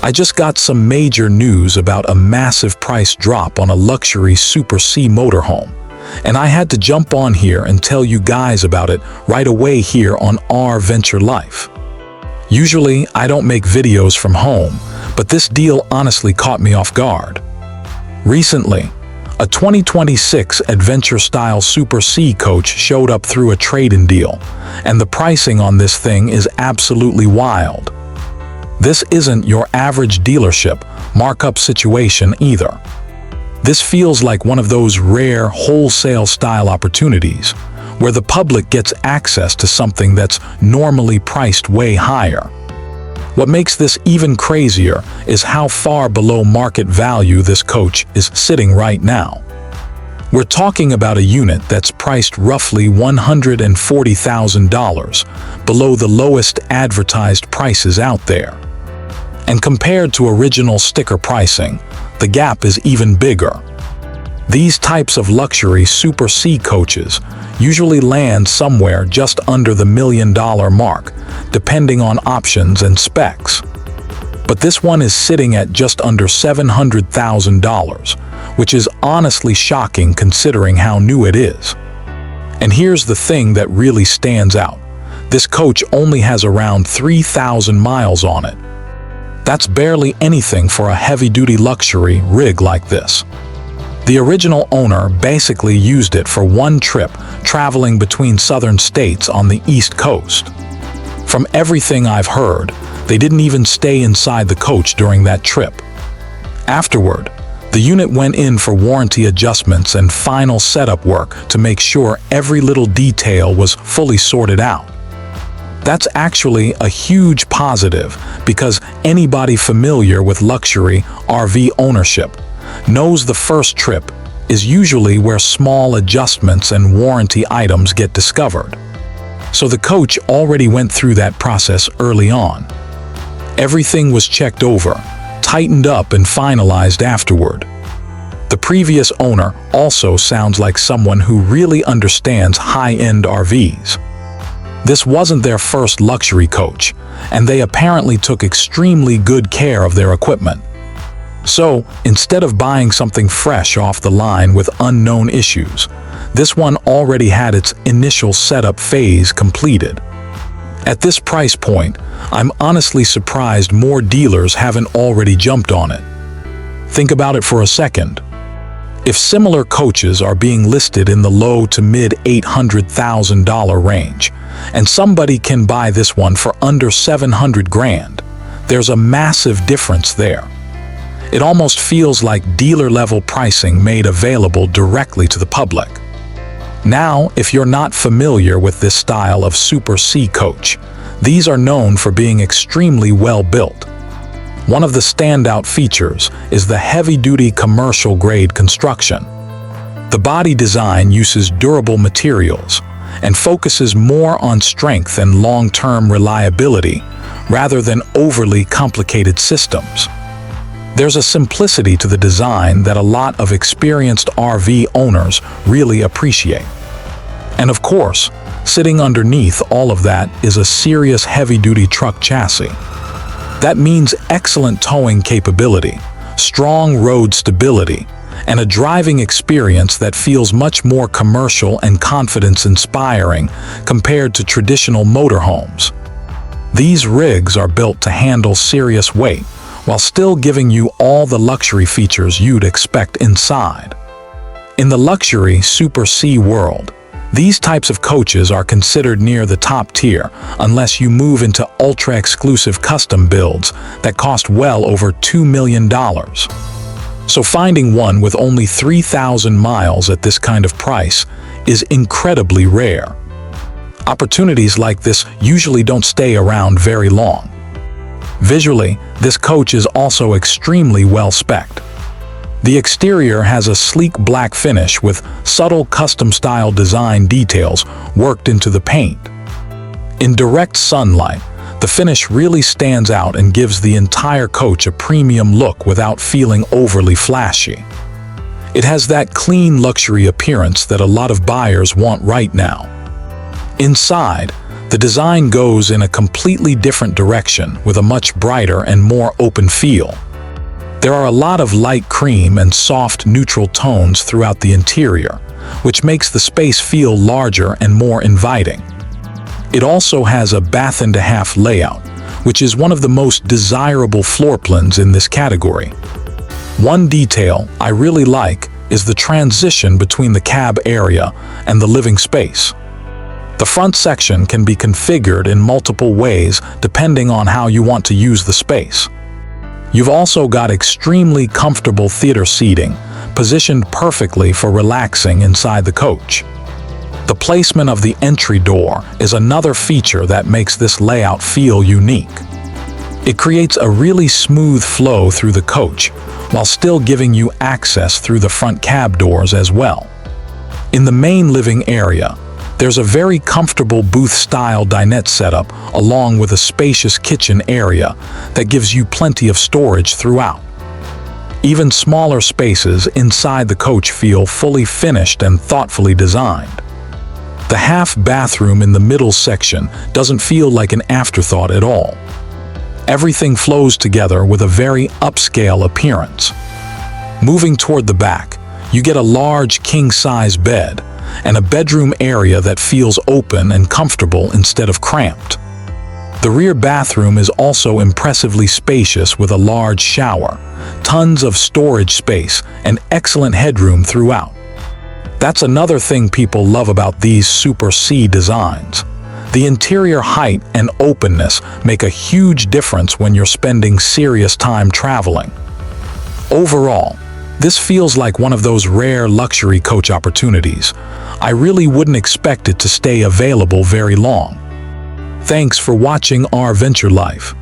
I just got some major news about a massive price drop on a luxury Super C motorhome, and I had to jump on here and tell you guys about it right away here on RVenture Life. Usually, I don't make videos from home, but this deal honestly caught me off guard. Recently, a 2026 adventure-style Super C coach showed up through a trade-in deal, and the pricing on this thing is absolutely wild. This isn't your average dealership markup situation either. This feels like one of those rare wholesale-style opportunities where the public gets access to something that's normally priced way higher. What makes this even crazier is how far below market value this coach is sitting right now. We're talking about a unit that's priced roughly $140,000 below the lowest advertised prices out there. And compared to original sticker pricing, the gap is even bigger. These types of luxury Super C coaches usually land somewhere just under the $1 million mark, depending on options and specs. But this one is sitting at just under $700,000, which is honestly shocking considering how new it is. And here's the thing that really stands out. This coach only has around 3,000 miles on it. That's barely anything for a heavy-duty luxury rig like this. The original owner basically used it for one trip, traveling between southern states on the East Coast. From everything I've heard, they didn't even stay inside the coach during that trip. Afterward, the unit went in for warranty adjustments and final setup work to make sure every little detail was fully sorted out. That's actually a huge positive because anybody familiar with luxury RV ownership knows the first trip is usually where small adjustments and warranty items get discovered. So the coach already went through that process early on. Everything was checked over, tightened up and finalized afterward. The previous owner also sounds like someone who really understands high-end RVs. This wasn't their first luxury coach, and they apparently took extremely good care of their equipment. So, instead of buying something fresh off the line with unknown issues, this one already had its initial setup phase completed. At this price point, I'm honestly surprised more dealers haven't already jumped on it. Think about it for a second. If similar coaches are being listed in the low to mid $800,000 range, and somebody can buy this one for under $700,000, there's a massive difference there. It almost feels like dealer-level pricing made available directly to the public. Now, if you're not familiar with this style of Super C coach, these are known for being extremely well built. One of the standout features is the heavy-duty commercial-grade construction. The body design uses durable materials and focuses more on strength and long-term reliability rather than overly complicated systems. There's a simplicity to the design that a lot of experienced RV owners really appreciate. And of course, sitting underneath all of that is a serious heavy-duty truck chassis. That means excellent towing capability, strong road stability, and a driving experience that feels much more commercial and confidence-inspiring compared to traditional motorhomes. These rigs are built to handle serious weight while still giving you all the luxury features you'd expect inside. In the luxury Super C world, these types of coaches are considered near the top tier unless you move into ultra-exclusive custom builds that cost well over $2 million. So finding one with only 3,000 miles at this kind of price is incredibly rare. Opportunities like this usually don't stay around very long. Visually, this coach is also extremely well-spec'd. The exterior has a sleek black finish with subtle custom-style design details worked into the paint. In direct sunlight, the finish really stands out and gives the entire coach a premium look without feeling overly flashy. It has that clean luxury appearance that a lot of buyers want right now. Inside, The design goes in a completely different direction with a much brighter and more open feel. There are a lot of light cream and soft neutral tones throughout the interior, which makes the space feel larger and more inviting. It also has a bath-and-a-half layout, which is one of the most desirable floor plans in this category. One detail I really like is the transition between the cab area and the living space. The front section can be configured in multiple ways depending on how you want to use the space. You've also got extremely comfortable theater seating, positioned perfectly for relaxing inside the coach. The placement of the entry door is another feature that makes this layout feel unique. It creates a really smooth flow through the coach, while still giving you access through the front cab doors as well. In the main living area, there's a very comfortable booth-style dinette setup along with a spacious kitchen area that gives you plenty of storage throughout. Even smaller spaces inside the coach feel fully finished and thoughtfully designed. The half bathroom in the middle section doesn't feel like an afterthought at all. Everything flows together with a very upscale appearance. Moving toward the back, you get a large king-size bed and a bedroom area that feels open and comfortable instead of cramped. The rear bathroom is also impressively spacious with a large shower, tons of storage space, and excellent headroom throughout. That's another thing people love about these Super C designs. The interior height and openness make a huge difference when you're spending serious time traveling. Overall, this feels like one of those rare luxury coach opportunities. I really wouldn't expect it to stay available very long. Thanks for watching RVenture Life.